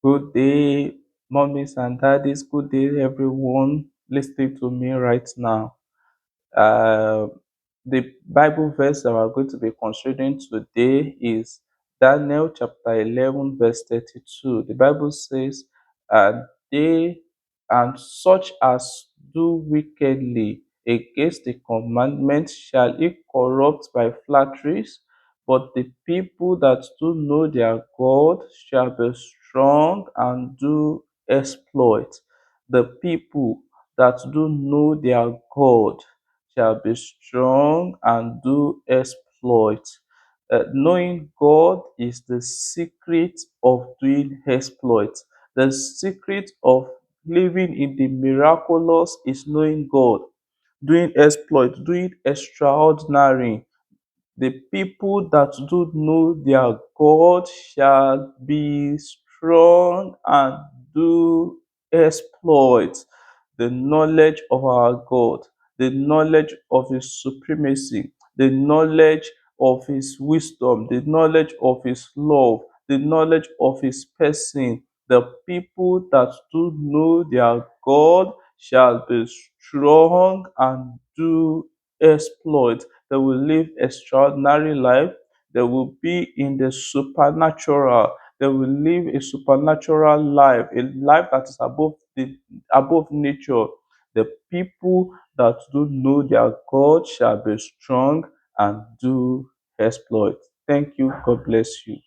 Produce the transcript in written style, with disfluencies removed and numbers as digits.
Good day, mummies and daddies. Good day, everyone listening to me right now. Uh, the Bible verse that we're going to be considering today is Daniel chapter 11, verse 32. The Bible says, and they and such as do wickedly against the commandment shall he corrupt by flatteries, but the people that do know their God shall be strong and do exploit. The people that do know their God shall be strong and do exploit. Knowing God is the secret of doing exploit. The secret of living in the miraculous is knowing God, doing exploit, doing extraordinary. The people that do know their God shall be strong and do exploits. The knowledge of our God, the knowledge of His supremacy, the knowledge of His wisdom, the knowledge of His love, the knowledge of His person. The people that do know their God shall be strong and do exploit. They will live extraordinary life. They will be in the supernatural. They will live a supernatural life, a life that is above nature. The people that do know their God shall be strong and do exploit. Thank you. God bless you.